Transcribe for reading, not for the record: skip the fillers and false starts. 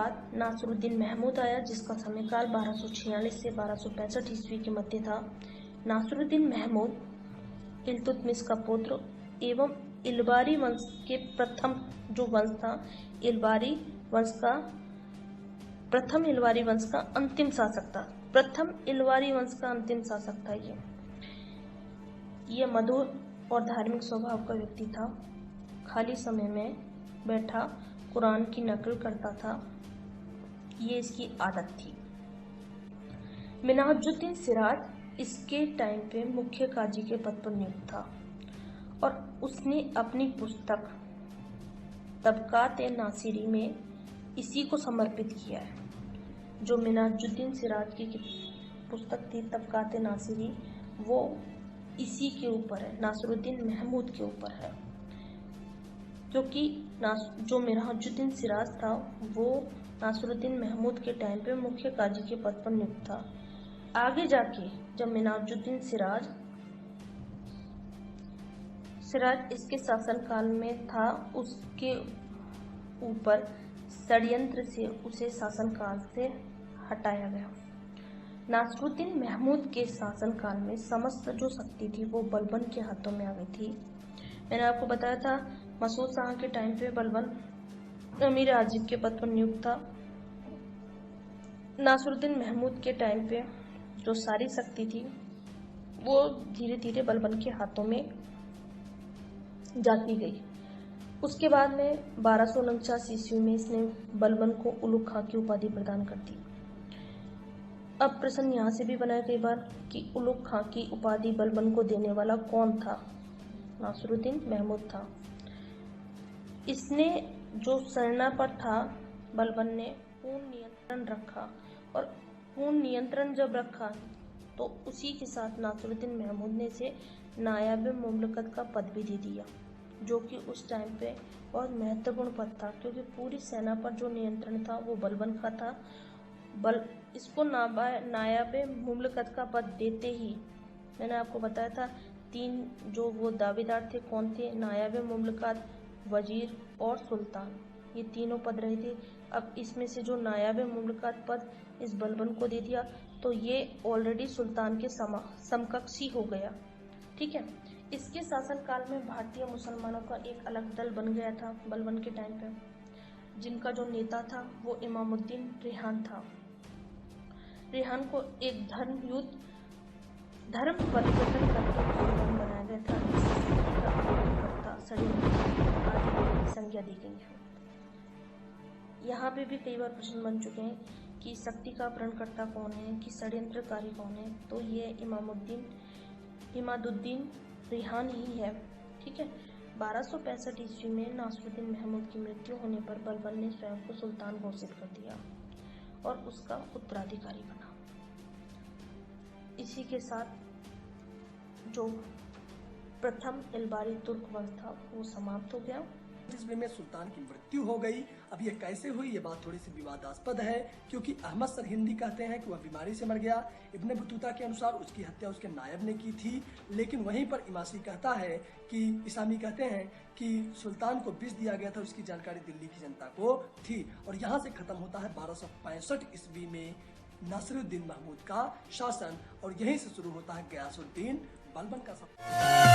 बाद नासिरुद्दीन महमूद आया, जिसका समयकाल 1246 से 1265 ईस्वी के मध्य था। नासिरुद्दीन महमूद इल्तुतमिश का पुत्र एवं इल्बारी वंश के प्रथम जो वंश था, इल्बारी वंश का अंतिम शासक था। प्रथम इल्बारी वंश का अंतिम शासक था। ये मधुर और धार्मिक स्वभाव का व्यक्ति था। खाली समय में बैठा कुरान की नकल करता था, ये इसकी आदत थी। मिन्हाजुद्दीन सिराज इसके टाइम पे मुख्य काजी के पद पर नियुक्त था और उसने अपनी पुस्तक तबकात-ए-नासिरी में इसी को समर्पित किया है। जो मिन्हाजुद्दीन सिराज की पुस्तक थी तबकात-ए-नासिरी, वो इसी के ऊपर है, नासिरुद्दीन महमूद के ऊपर है। क्योंकि जो मिन्हाजुद्दीन सिराज था वो नासिरुद्दीन महमूद के टाइम पे मुख्य काजी के पद पर नियुक्त था। आगे जाके जब मिन्हाजुद्दीन सिराज इसके शासनकाल में था, उसके ऊपर षड्यंत्र से उसे शासनकाल से हटाया गया। नासिरुद्दीन महमूद के शासनकाल में समस्त जो शक्ति थी वो बलबन के हाथों में आ गई थी। मैंने आपको बताया था मसूद शाह के टाइम पे बलबन अमीर आजिब के पद पर नियुक्त था। नासिरुद्दीन महमूद के टाइम पे जो सारी शक्ति थी वो धीरे धीरे बलबन के हाथों में जाती गई। उसके बाद में 1249 ईस्वी में इसने बलबन को उलुग खां की उपाधि प्रदान कर दी। अब प्रश्न यहाँ से भी बनाया कई बार कि उलुग खां की उपाधि बलबन को देने वाला कौन था? नासिरुद्दीन महमूद था। इसने जो सेना पर था, बलबन ने पूर्ण नियंत्रण रखा और पूर्ण नियंत्रण जब रखा तो उसी के साथ नासिरुद्दीन महमूद ने इसे नायाब मुमलकत का पद भी दे दिया, जो कि उस टाइम पे बहुत महत्वपूर्ण पद था, क्योंकि पूरी सेना पर जो नियंत्रण था वो बलबन का था। इसको नायाब मुमलकत का पद देते ही मैंने आपको बताया था 3 जो वो दावेदार थे कौन थे? नायाब मुमलकत, वजीर और सुल्तान, ये तीनों पद रहे थे। अब इसमें से जो नायाब मुमलकत पद इस बलबन को दे दिया तो ये ऑलरेडी सुल्तान के समकक्ष ही हो गया। ठीक है। इसके शासनकाल में भारतीय मुसलमानों का एक अलग दल बन गया था बलबन के टाइम पे, जिनका जो नेता था वो इमामुद्दीन रेहान था। रेहान को एक धर्म परिवर्तन करके सुल्तान बनाया गया था। संज्ञा दी गई है। यहाँ पे भी कई बार प्रश्न बन चुके हैं कि शक्ति का अपहरणकर्ता कौन है, कि षड्यंत्रकारी कौन है, तो ये इमादुद्दीन रेहान ही है। ठीक है। 1265 ईस्वी में नासिरुद्दीन महमूद की मृत्यु होने पर बलबन ने स्वयं को सुल्तान घोषित कर दिया और उसका उत्तराधिकारी बना। इसी के साथ जो प्रथम इल्बारी तुर्क वंश था वो समाप्त हो गया। ईस्वी में सुल्तान की मृत्यु हो गई। अब ये कैसे हुई, ये बात थोड़ी सी विवादास्पद है, क्योंकि अहमद सरहिंदी कहते हैं कि वह बीमारी से मर गया। इब्ने बतूता के अनुसार उसकी हत्या उसके नायब ने की थी, लेकिन वहीं पर इसामी कहते हैं कि सुल्तान को विष दिया गया था, उसकी जानकारी दिल्ली की जनता को थी। और यहाँ से खत्म होता है 1265 ईस्वी में नासिरुद्दीन महमूद का शासन और यहीं से शुरू होता है गयासुद्दीन बलबन का शासन।